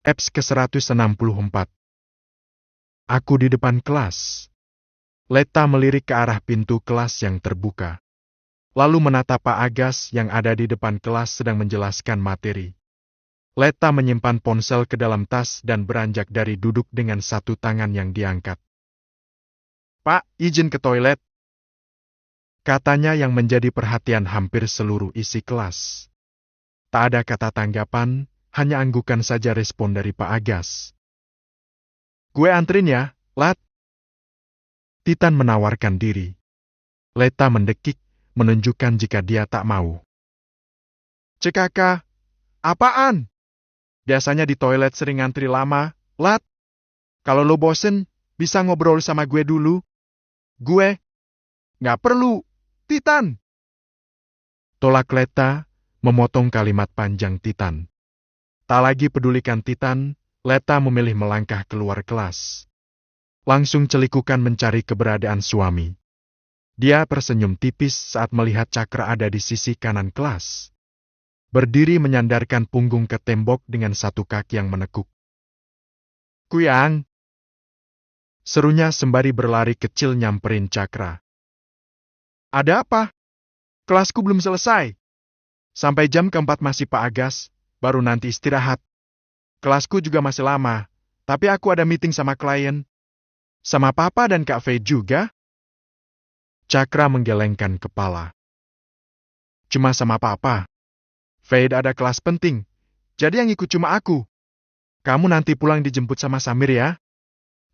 Eps ke-164. Aku di depan kelas. Leta melirik ke arah pintu kelas yang terbuka. Lalu menatap Pak Agas yang ada di depan kelas sedang menjelaskan materi. Leta menyimpan ponsel ke dalam tas dan beranjak dari duduk dengan satu tangan yang diangkat. "Pak, izin ke toilet," katanya yang menjadi perhatian hampir seluruh isi kelas. Tak ada kata tanggapan, hanya anggukan saja respon dari Pak Agas. "Gue antrin ya, Lat." Titan menawarkan diri. Leta mendekik, menunjukkan jika dia tak mau. "CKK, apaan? Biasanya di toilet sering ngantri lama, Lat. Kalau lo bosen, bisa ngobrol sama gue dulu." "Gue? Nggak perlu, Titan." Tolak Leta, memotong kalimat panjang Titan. Tak lagi pedulikan Titan, Leta memilih melangkah keluar kelas. Langsung celikukan mencari keberadaan suami. Dia tersenyum tipis saat melihat Cakra ada di sisi kanan kelas. Berdiri menyandarkan punggung ke tembok dengan satu kaki yang menekuk. "Kuyang!" serunya sembari berlari kecil nyamperin Cakra. "Ada apa? Kelasku belum selesai. Sampai jam keempat masih Pak Agas, baru nanti istirahat. Kelasku juga masih lama, tapi aku ada meeting sama klien. Sama Papa dan Kak Fei juga." Cakra menggelengkan kepala. "Cuma sama Papa. Fei ada kelas penting, jadi yang ikut cuma aku. Kamu nanti pulang dijemput sama Samir ya.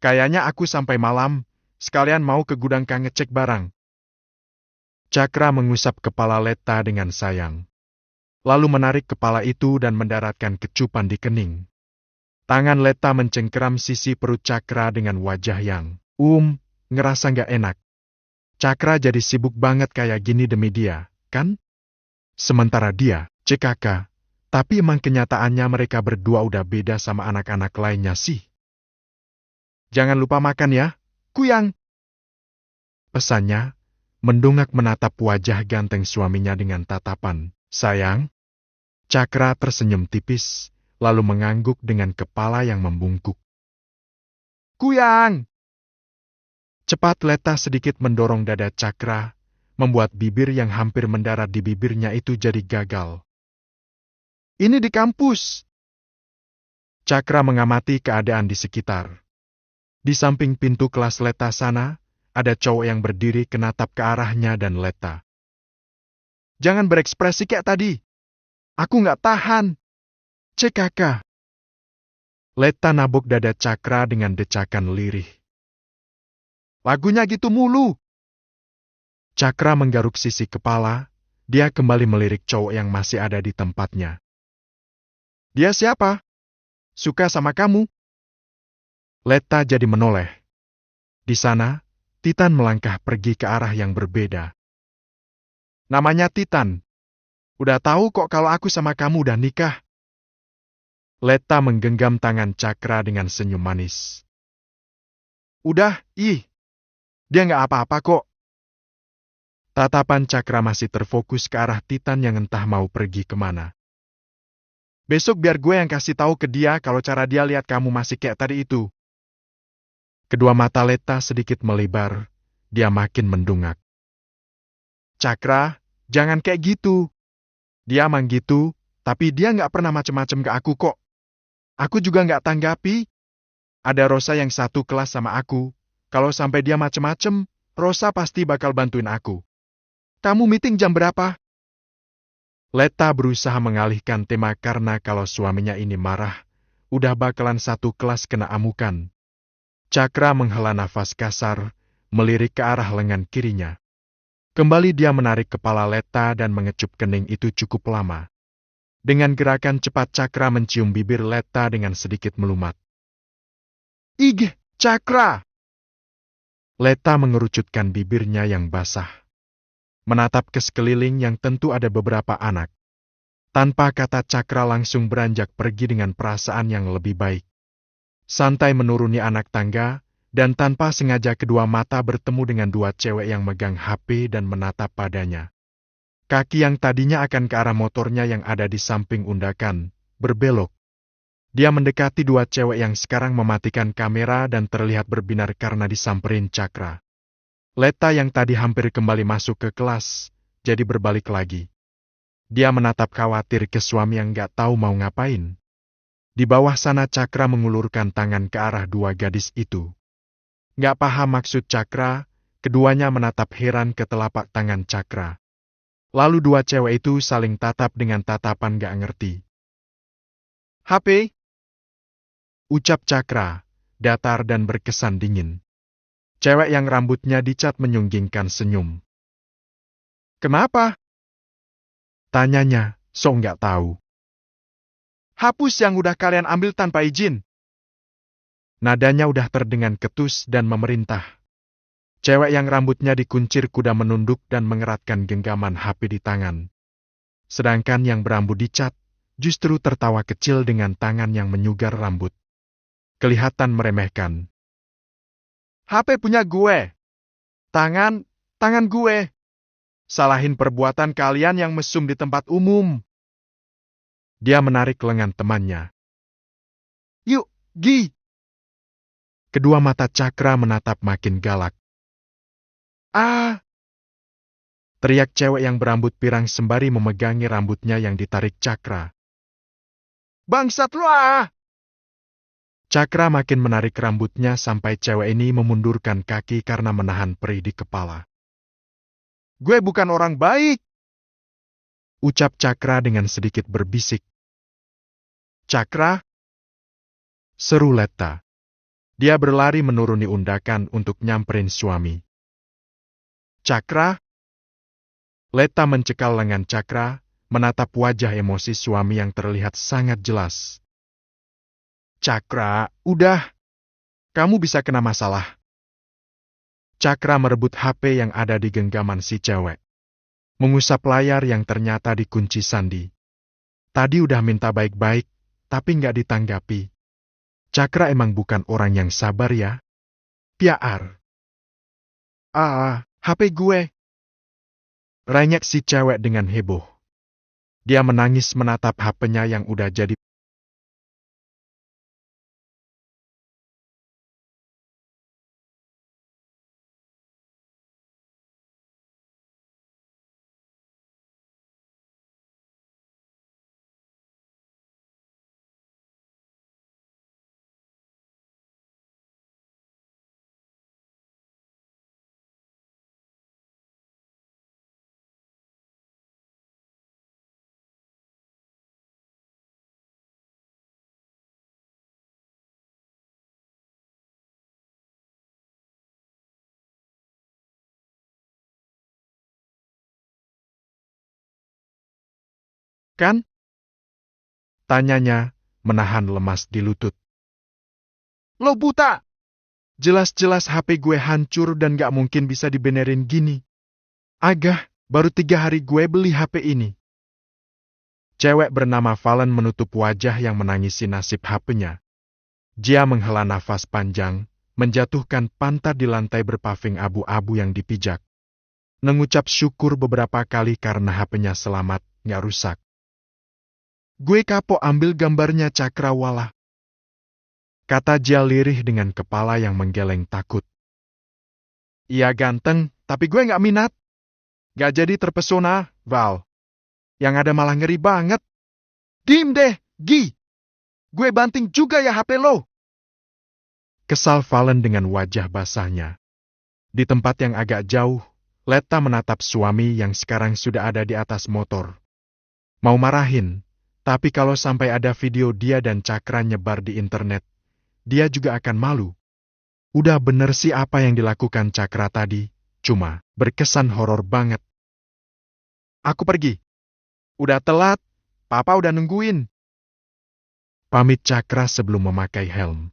Kayaknya aku sampai malam, sekalian mau ke gudang Kang ngecek barang." Cakra mengusap kepala Leta dengan sayang. Lalu menarik kepala itu dan mendaratkan kecupan di kening. Tangan Leta mencengkeram sisi perut Cakra dengan wajah yang ngerasa nggak enak. Cakra jadi sibuk banget kayak gini demi dia, kan? Sementara dia, CKK, tapi emang kenyataannya mereka berdua udah beda sama anak-anak lainnya sih. "Jangan lupa makan ya, Kuyang," pesannya, mendongak menatap wajah ganteng suaminya dengan tatapan, "Sayang." Cakra tersenyum tipis, lalu mengangguk dengan kepala yang membungkuk. "Kuyang!" Cepat Leta sedikit mendorong dada Cakra, membuat bibir yang hampir mendarat di bibirnya itu jadi gagal. "Ini di kampus." Cakra mengamati keadaan di sekitar. Di samping pintu kelas Leta sana, ada cowok yang berdiri kenatap ke arahnya dan Leta. "Jangan berekspresi kayak tadi. Aku nggak tahan. CKK." Leta nabok dada Cakra dengan decakan lirih. "Lagunya gitu mulu." Cakra menggaruk sisi kepala, dia kembali melirik cowok yang masih ada di tempatnya. "Dia siapa? Suka sama kamu?" Leta jadi menoleh. Di sana, Titan melangkah pergi ke arah yang berbeda. "Namanya Titan. Udah tahu kok kalau aku sama kamu udah nikah." Leta menggenggam tangan Cakra dengan senyum manis. "Udah, dia nggak apa-apa kok." Tatapan Cakra masih terfokus ke arah Titan yang entah mau pergi kemana. "Besok biar gue yang kasih tahu ke dia kalau cara dia lihat kamu masih kayak tadi itu." Kedua mata Leta sedikit melebar, dia makin mendungak. "Cakra, jangan kayak gitu. Dia emang gitu, tapi dia nggak pernah macem-macem ke aku kok. Aku juga nggak tanggapi. Ada Rosa yang satu kelas sama aku. Kalau sampai dia macem-macem, Rosa pasti bakal bantuin aku. Kamu meeting jam berapa?" Leta berusaha mengalihkan tema karena kalau suaminya ini marah, udah bakalan satu kelas kena amukan. Cakra menghela nafas kasar, melirik ke arah lengan kirinya. Kembali dia menarik kepala Leta dan mengecup kening itu cukup lama. Dengan gerakan cepat Cakra mencium bibir Leta dengan sedikit melumat. "Ih, Cakra!" Leta mengerucutkan bibirnya yang basah. Menatap ke sekeliling yang tentu ada beberapa anak. Tanpa kata Cakra langsung beranjak pergi dengan perasaan yang lebih baik. Santai menuruni anak tangga, dan tanpa sengaja kedua mata bertemu dengan dua cewek yang megang HP dan menatap padanya. Kaki yang tadinya akan ke arah motornya yang ada di samping undakan, berbelok. Dia mendekati dua cewek yang sekarang mematikan kamera dan terlihat berbinar karena disamperin Cakra. Leta yang tadi hampir kembali masuk ke kelas, jadi berbalik lagi. Dia menatap khawatir ke suami yang gak tahu mau ngapain. Di bawah sana Cakra mengulurkan tangan ke arah dua gadis itu. Gak paham maksud Cakra, keduanya menatap heran ke telapak tangan Cakra. Lalu dua cewek itu saling tatap dengan tatapan gak ngerti. HP? Ucap Cakra, datar dan berkesan dingin. Cewek yang rambutnya dicat menyunggingkan senyum. Kenapa? Tanyanya, sok nggak tahu. Hapus yang udah kalian ambil tanpa izin. Nadanya udah terdengar ketus dan memerintah. Cewek yang rambutnya dikuncir kuda menunduk dan mengeratkan genggaman HP di tangan. Sedangkan yang berambut dicat, justru tertawa kecil dengan tangan yang menyugar rambut. Kelihatan meremehkan. HP punya gue. Tangan gue. Salahin perbuatan kalian yang mesum di tempat umum. Dia menarik lengan temannya. Yuk, Gi. Kedua mata Cakra menatap makin galak. Ah! Teriak cewek yang berambut pirang sembari memegangi rambutnya yang ditarik Cakra. Bangsat lu ah! Cakra makin menarik rambutnya sampai cewek ini memundurkan kaki karena menahan perih di kepala. Gue bukan orang baik, ucap Cakra dengan sedikit berbisik. Cakra? Seru Leta. Dia berlari menuruni undakan untuk nyamperin suami. Cakra? Leta mencekal lengan Cakra, menatap wajah emosi suami yang terlihat sangat jelas. Cakra, udah. Kamu bisa kena masalah. Cakra merebut HP yang ada di genggaman si cewek. Mengusap layar yang ternyata dikunci sandi. Tadi udah minta baik-baik, tapi nggak ditanggapi. Cakra emang bukan orang yang sabar ya. Piar. HP gue. Renyek si cewek dengan heboh. Dia menangis menatap HP-nya yang udah jadi. Kan? Tanyanya, menahan lemas di lutut. Lo buta! Jelas-jelas HP gue hancur dan gak mungkin bisa dibenerin gini. Agah, baru 3 hari gue beli HP ini. Cewek bernama Valen menutup wajah yang menangisi nasib HP-nya. Dia menghela nafas panjang, menjatuhkan pantat di lantai berpaving abu-abu yang dipijak. Mengucap syukur beberapa kali karena HP-nya selamat, gak rusak. Gue kapok ambil gambarnya Cakrawala. Kata Jia lirih dengan kepala yang menggeleng takut. Iya ganteng, tapi gue gak minat. Gak jadi terpesona, Val. Yang ada malah ngeri banget. Dim deh, Gi. Gue banting juga ya HP lo. Kesal Valen dengan wajah basahnya. Di tempat yang agak jauh, Leta menatap suami yang sekarang sudah ada di atas motor. Mau marahin. Tapi kalau sampai ada video dia dan Cakra nyebar di internet, dia juga akan malu. Udah bener sih apa yang dilakukan Cakra tadi, cuma berkesan horor banget. Aku pergi. Udah telat, Papa udah nungguin. Pamit Cakra sebelum memakai helm.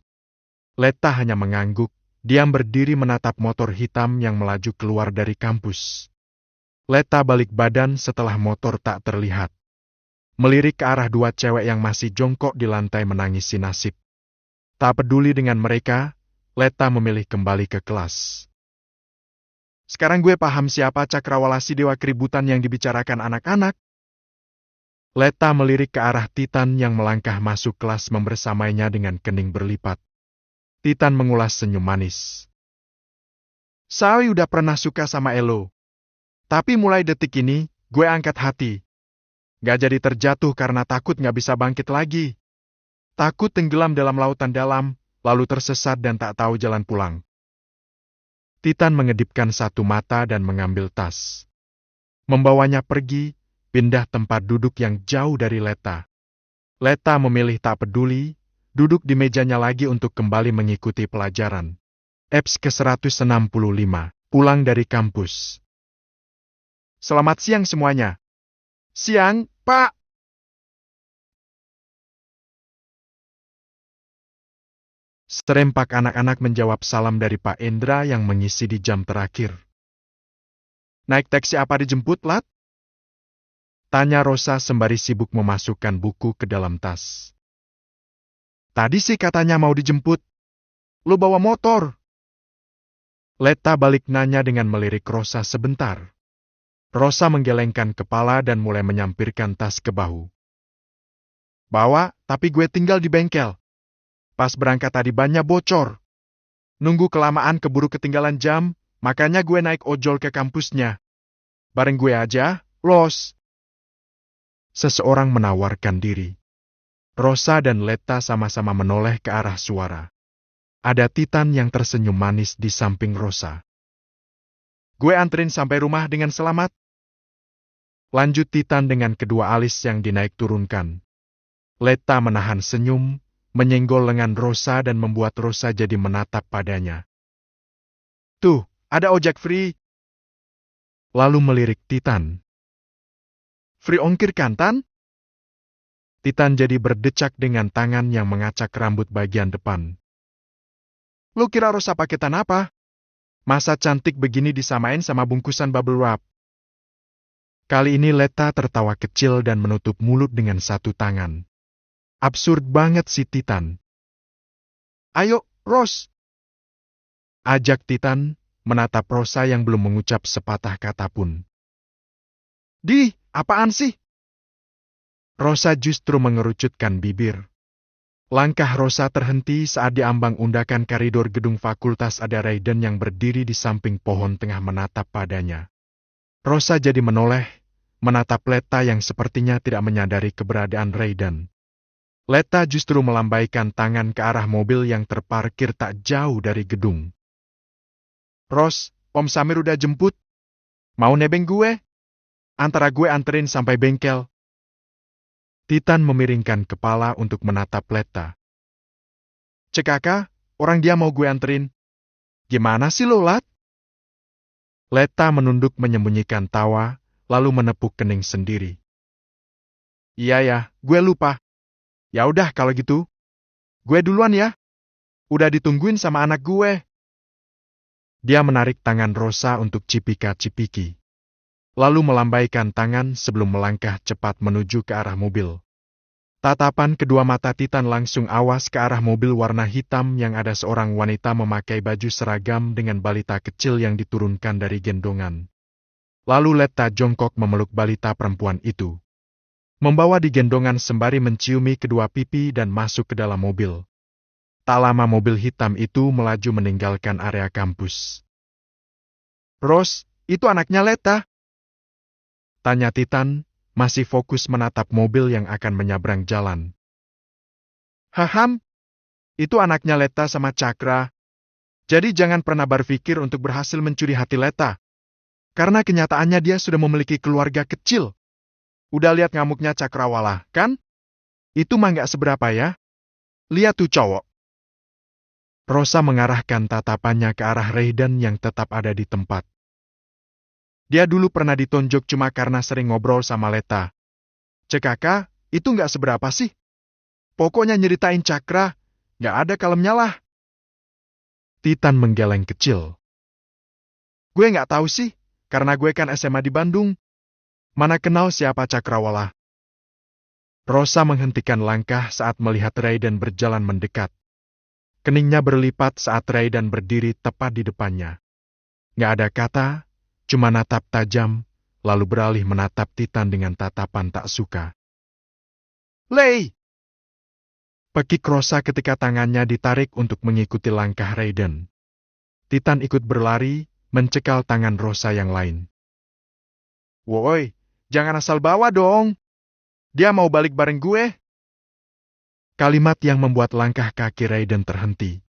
Leta hanya mengangguk, diam berdiri menatap motor hitam yang melaju keluar dari kampus. Leta balik badan setelah motor tak terlihat. Melirik ke arah dua cewek yang masih jongkok di lantai menangisi nasib. Tak peduli dengan mereka, Leta memilih kembali ke kelas. Sekarang gue paham siapa Cakrawala si dewa keributan yang dibicarakan anak-anak. Leta melirik ke arah Titan yang melangkah masuk kelas membersamainya dengan kening berlipat. Titan mengulas senyum manis. Saya udah pernah suka sama Elo. Tapi mulai detik ini, gue angkat hati. Gak jadi terjatuh karena takut gak bisa bangkit lagi. Takut tenggelam dalam lautan dalam, lalu tersesat dan tak tahu jalan pulang. Titan mengedipkan satu mata dan mengambil tas. Membawanya pergi, pindah tempat duduk yang jauh dari Leta. Leta memilih tak peduli, duduk di mejanya lagi untuk kembali mengikuti pelajaran. Eps ke-165, pulang dari kampus. Selamat siang semuanya. Siang, Pak. Serempak anak-anak menjawab salam dari Pak Endra yang mengisi di jam terakhir. Naik taksi apa dijemput, Lat? Tanya Rosa sembari sibuk memasukkan buku ke dalam tas. Tadi sih katanya mau dijemput. Lu bawa motor. Leta balik nanya dengan melirik Rosa sebentar. Rosa menggelengkan kepala dan mulai menyampirkan tas ke bahu. Bawa, tapi gue tinggal di bengkel. Pas berangkat tadi bannya bocor. Nunggu kelamaan keburu ketinggalan jam, makanya gue naik ojol ke kampusnya. Bareng gue aja, los. Seseorang menawarkan diri. Rosa dan Leta sama-sama menoleh ke arah suara. Ada Titan yang tersenyum manis di samping Rosa. Gue anterin sampai rumah dengan selamat. Lanjut Titan dengan kedua alis yang dinaik turunkan. Leta menahan senyum, menyenggol lengan Rosa dan membuat Rosa jadi menatap padanya. Tuh, ada ojek free. Lalu melirik Titan. Free ongkir kan, Tan? Titan jadi berdecak dengan tangan yang mengacak rambut bagian depan. Lu kira Rosa paketan apa? Masa cantik begini disamain sama bungkusan bubble wrap? Kali ini Leta tertawa kecil dan menutup mulut dengan satu tangan. Absurd banget si Titan. Ayo, Ros. Ajak Titan, menatap Rosa yang belum mengucap sepatah kata pun. Di, apaan sih? Rosa justru mengerucutkan bibir. Langkah Rosa terhenti saat di ambang undakan koridor gedung fakultas ada Raiden yang berdiri di samping pohon tengah menatap padanya. Rosa jadi menoleh, menatap Leta yang sepertinya tidak menyadari keberadaan Raiden. Leta justru melambaikan tangan ke arah mobil yang terparkir tak jauh dari gedung. Ros, Om Samir udah jemput. Mau nebeng gue? Antara gue anterin sampai bengkel. Titan memiringkan kepala untuk menatap Leta. Cekaka, orang dia mau gue anterin. Gimana sih lo, Lat? Leta menunduk menyembunyikan tawa, lalu menepuk kening sendiri. Iya ya, gue lupa. Ya udah kalau gitu. Gue duluan ya. Udah ditungguin sama anak gue. Dia menarik tangan Rosa untuk cipika-cipiki. Lalu melambaikan tangan sebelum melangkah cepat menuju ke arah mobil. Tatapan kedua mata Titan langsung awas ke arah mobil warna hitam yang ada seorang wanita memakai baju seragam dengan balita kecil yang diturunkan dari gendongan. Lalu Leta jongkok memeluk balita perempuan itu. Membawa di gendongan sembari menciumi kedua pipi dan masuk ke dalam mobil. Tak lama mobil hitam itu melaju meninggalkan area kampus. Ros, itu anaknya Leta? Tanya Titan, masih fokus menatap mobil yang akan menyabrang jalan. Haham, itu anaknya Leta sama Cakra. Jadi jangan pernah berpikir untuk berhasil mencuri hati Leta. Karena kenyataannya dia sudah memiliki keluarga kecil. Udah lihat ngamuknya Cakrawala, kan? Itu mah nggak seberapa ya. Lihat tuh cowok. Rosa mengarahkan tatapannya ke arah Raiden yang tetap ada di tempat. Dia dulu pernah ditonjok cuma karena sering ngobrol sama Leta. Cekaka, itu nggak seberapa sih. Pokoknya nyeritain Cakra, nggak ada kalemnya lah. Titan menggeleng kecil. Gue nggak tahu sih, karena gue kan SMA di Bandung. Mana kenal siapa Cakrawala. Rosa menghentikan langkah saat melihat Raiden berjalan mendekat. Keningnya berlipat saat Raiden berdiri tepat di depannya. Nggak ada kata, cuma natap tajam, lalu beralih menatap Titan dengan tatapan tak suka. Lei! Pekik Rosa ketika tangannya ditarik untuk mengikuti langkah Raiden. Titan ikut berlari, mencekal tangan Rosa yang lain. Woi, jangan asal bawa dong. Dia mau balik bareng gue. Kalimat yang membuat langkah kaki Raiden terhenti.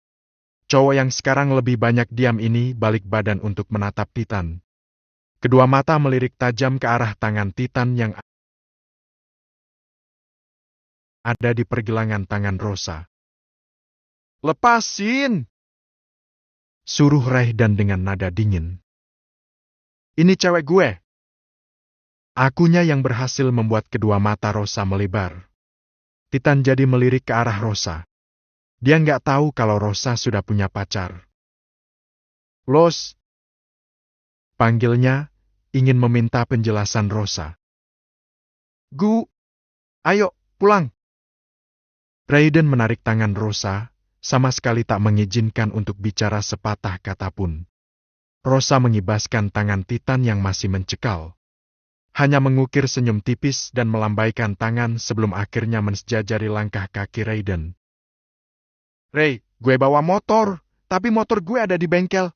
Cowok yang sekarang lebih banyak diam ini balik badan untuk menatap Titan. Kedua mata melirik tajam ke arah tangan Titan yang ada di pergelangan tangan Rosa. Lepasin! Suruh Raiden dengan nada dingin. Ini cewek gue. Akunya yang berhasil membuat kedua mata Rosa melebar. Titan jadi melirik ke arah Rosa. Dia nggak tahu kalau Rosa sudah punya pacar. Los! Panggilnya, ingin meminta penjelasan Rosa. Ayo, pulang! Raiden menarik tangan Rosa, sama sekali tak mengizinkan untuk bicara sepatah kata pun. Rosa mengibaskan tangan Titan yang masih mencekal. Hanya mengukir senyum tipis dan melambaikan tangan sebelum akhirnya mensjajari langkah kaki Raiden. Ray, gue bawa motor, tapi motor gue ada di bengkel.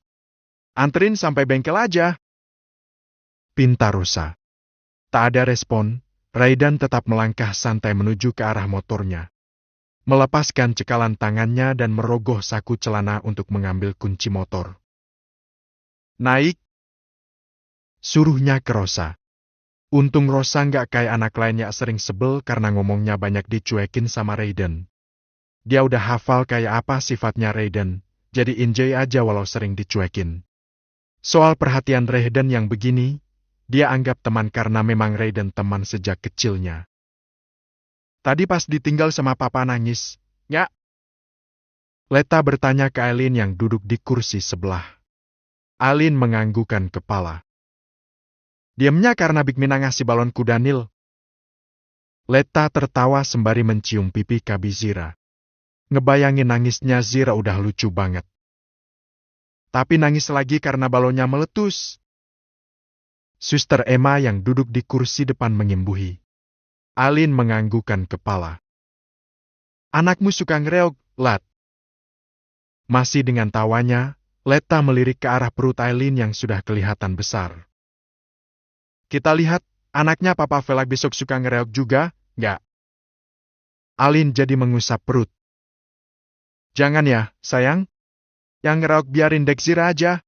Anterin sampai bengkel aja. Pinta Rosa. Tak ada respon, Raiden tetap melangkah santai menuju ke arah motornya. Melepaskan cekalan tangannya dan merogoh saku celana untuk mengambil kunci motor. Naik! Suruhnya ke Rosa. Untung Rosa nggak kayak anak lainnya sering sebel karena ngomongnya banyak dicuekin sama Raiden. Dia udah hafal kayak apa sifatnya Raiden, jadi enjoy aja walau sering dicuekin. Soal perhatian Raiden yang begini, dia anggap teman karena memang Raiden teman sejak kecilnya. Tadi pas ditinggal sama papa nangis, ya? Leta bertanya ke Aileen yang duduk di kursi sebelah. Aileen menganggukkan kepala. Diamnya karena Big Mina ngasih balonku Daniel. Leta tertawa sembari mencium pipi Kabi Zira. Ngebayangin nangisnya Zira udah lucu banget. Tapi nangis lagi karena balonnya meletus. Suster Emma yang duduk di kursi depan mengimbuhi. Aileen menganggukkan kepala. Anakmu suka ngereog, Lat. Masih dengan tawanya, Leta melirik ke arah perut Aileen yang sudah kelihatan besar. Kita lihat, anaknya Papa Velak besok suka ngereog juga, nggak? Aileen jadi mengusap perut. Jangan ya, sayang. Yang ngereog biarin Dexira aja.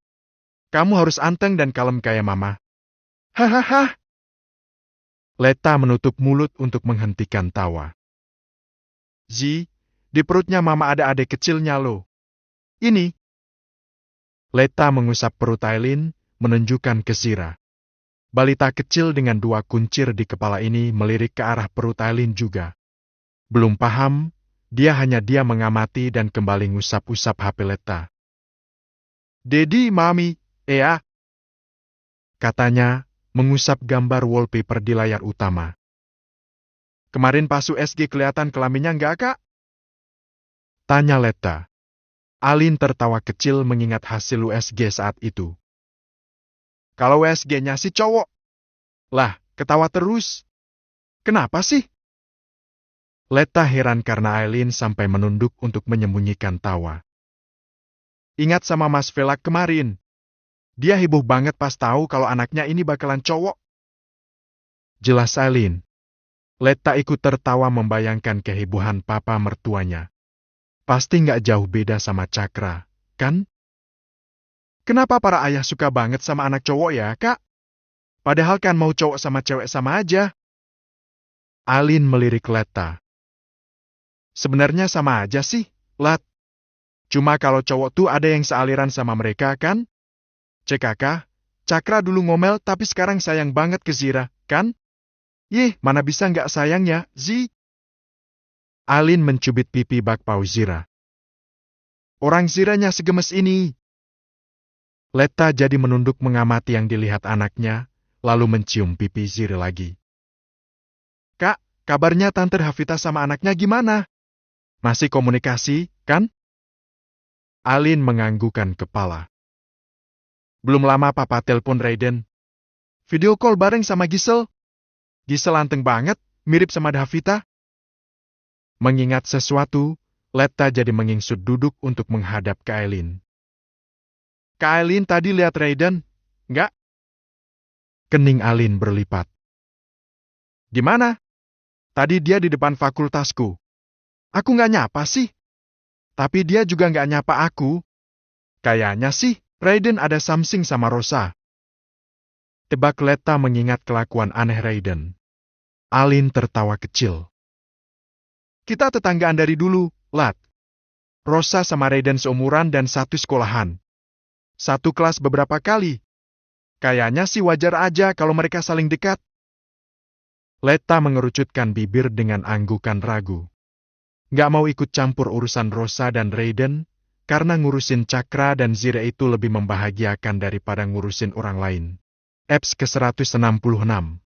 Kamu harus anteng dan kalem kayak mama. Hahaha. Leta menutup mulut untuk menghentikan tawa. Zi, di perutnya mama ada adik kecilnya loh. Ini. Leta mengusap perut Aileen, menunjukkan ke Zira. Balita kecil dengan 2 kuncir di kepala ini melirik ke arah perut Aileen juga. Belum paham, dia mengamati dan kembali ngusap-usap HP Leta. Dedi, Mami, katanya, mengusap gambar wallpaper di layar utama. Kemarin pas USG kelihatan kelaminnya nggak, Kak? Tanya Leta. Aileen tertawa kecil mengingat hasil USG saat itu. Kalau USG-nya si cowok. Lah, ketawa terus. Kenapa sih? Leta heran karena Aileen sampai menunduk untuk menyembunyikan tawa. Ingat sama Mas Velak kemarin. Dia heboh banget pas tahu kalau anaknya ini bakalan cowok. Jelas Aileen. Leta ikut tertawa membayangkan kehebohan papa mertuanya. Pasti nggak jauh beda sama Cakra, kan? Kenapa para ayah suka banget sama anak cowok ya, Kak? Padahal kan mau cowok sama cewek sama aja. Aileen melirik Leta. Sebenarnya sama aja sih, Lat. Cuma kalau cowok tuh ada yang sealiran sama mereka, kan? CKK, Cakra dulu ngomel tapi sekarang sayang banget ke Zira, kan? Mana bisa nggak sayang ya, Zi? Aileen mencubit pipi bakpao Zira. Orang Ziranya segemes ini. Leta jadi menunduk mengamati yang dilihat anaknya, lalu mencium pipi Zira lagi. Kak, kabarnya Tante Hafita sama anaknya gimana? Masih komunikasi, kan? Aileen menganggukkan kepala. Belum lama papa telepon Raiden. Video call bareng sama Gisel. Gisel anteng banget, mirip sama Davita. Mengingat sesuatu, Letta jadi mengingsut duduk untuk menghadap ke Aileen. Kak Aileen tadi lihat Raiden? Nggak? Kening Aileen berlipat. Gimana? Tadi dia di depan fakultasku. Aku nggak nyapa sih. Tapi dia juga nggak nyapa aku. Kayaknya sih, Raiden ada something sama Rosa. Tebak Letta mengingat kelakuan aneh Raiden. Aileen tertawa kecil. Kita tetanggaan dari dulu, Lat. Rosa sama Raiden seumuran dan satu sekolahan. Satu kelas beberapa kali. Kayaknya sih wajar aja kalau mereka saling dekat. Letta mengerucutkan bibir dengan anggukan ragu. Nggak mau ikut campur urusan Rosa dan Raiden, karena ngurusin Cakra dan Zira itu lebih membahagiakan daripada ngurusin orang lain. Eps ke-166